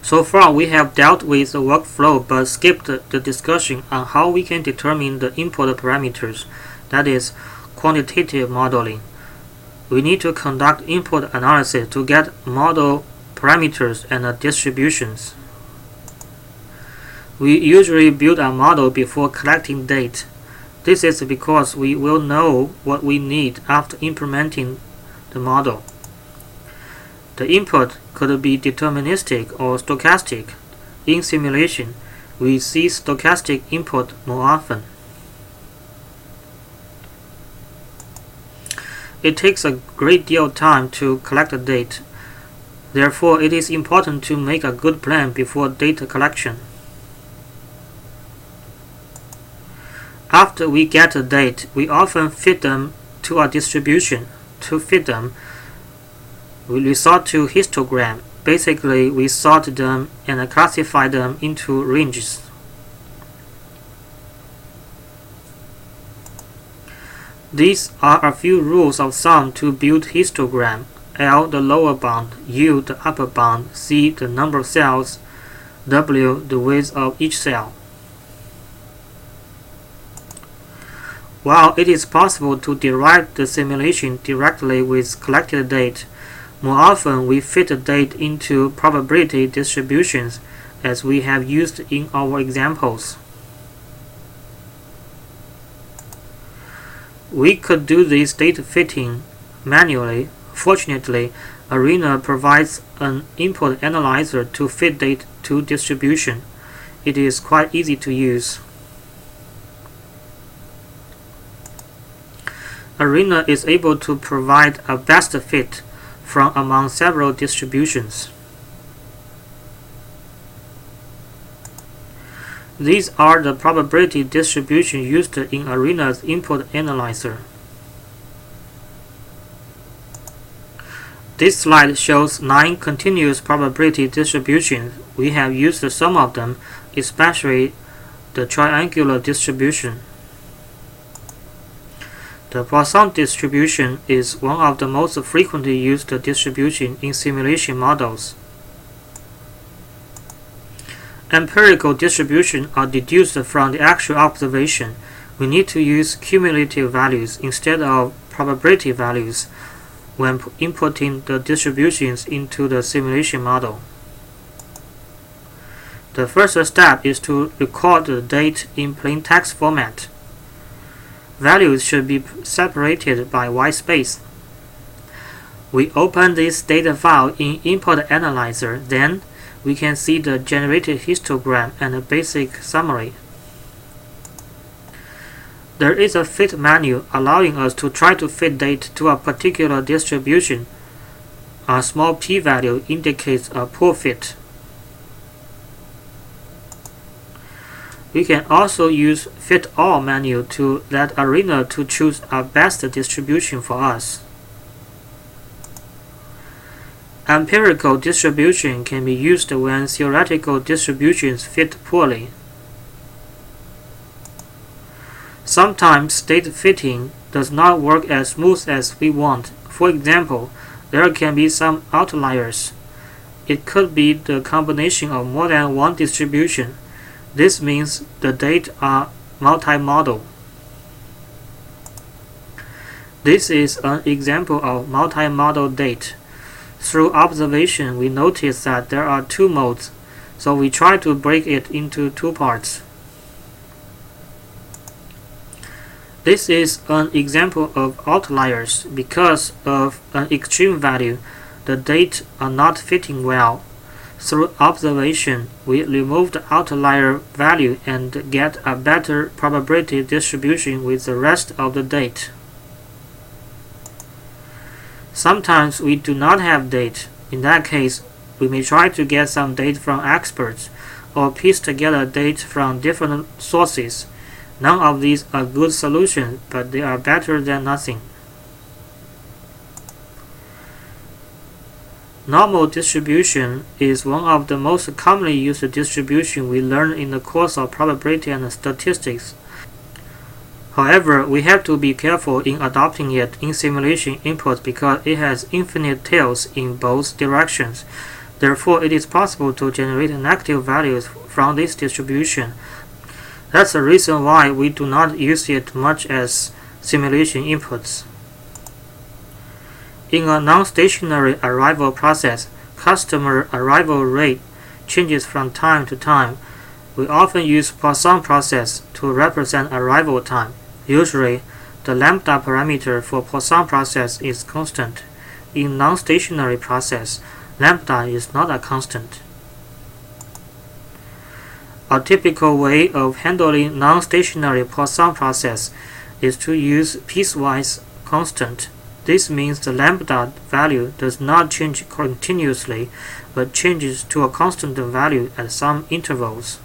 So far we have dealt with the workflow but skipped the discussion on how we can determine the input parameters, that is, quantitative modeling. We need to conduct input analysis to get model parameters and distributions. We usually build a model before collecting data. This is because we will know what we need after implementing the model. The input could be deterministic or stochastic. In simulation, we see stochastic input more often. It takes a great deal of time to collect the data. Therefore, it is important to make a good plan before data collection. After we get the data, we often fit them to a distribution. To fit them, we resort to histogram. Basically, we sort them and classify them into ranges. These are a few rules of thumb to build histogram. L the lower bound, U the upper bound, C the number of cells, W the width of each cell. While it is possible to derive the simulation directly with collected data, more often we fit the data into probability distributions as we have used in our examples. We could do this data fitting manually. Fortunately, Arena provides an input analyzer to fit data to distribution. It is quite easy to use. Arena is able to provide a best fit from among several distributions. These are the probability distributions used in Arena's input analyzer. This slide shows 9 continuous probability distributions. We have used some of them, especially the triangular distribution. The Poisson distribution is one of the most frequently used distributions in simulation models. Empirical distributions are deduced from the actual observation. We need to use cumulative values instead of probability values when inputting the distributions into the simulation model. The first step is to record the data in plain text format. Values should be separated by white space. We open this data file in Input Analyzer, then we can see the generated histogram and a basic summary. There is a fit menu allowing us to try to fit data to a particular distribution. A small p-value indicates a poor fit. We can also use Fit All menu to let Arena to choose a best distribution for us. Empirical distribution can be used when theoretical distributions fit poorly. Sometimes data fitting does not work as smooth as we want. For example, there can be some outliers. It could be the combination of more than one distribution. This means the data are multimodal. This is an example of multimodal data. Through observation, we notice that there are 2 modes, so we try to break it into 2 parts. This is an example of outliers. Because of an extreme value, the data are not fitting well. Through observation, we remove the outlier value and get a better probability distribution with the rest of the data. Sometimes we do not have data. In that case, we may try to get some data from experts or piece together data from different sources. None of these are good solutions, but they are better than nothing. Normal distribution is one of the most commonly used distributions we learn in the course of probability and statistics. However, we have to be careful in adopting it in simulation inputs because it has infinite tails in both directions. Therefore, it is possible to generate negative values from this distribution. That's the reason why we do not use it much as simulation inputs. In a non-stationary arrival process, customer arrival rate changes from time to time. We often use Poisson process to represent arrival time. Usually, the lambda parameter for Poisson process is constant. In non-stationary process, lambda is not a constant. A typical way of handling non-stationary Poisson process is to use piecewise constant. This means the lambda value does not change continuously, but changes to a constant value at some intervals.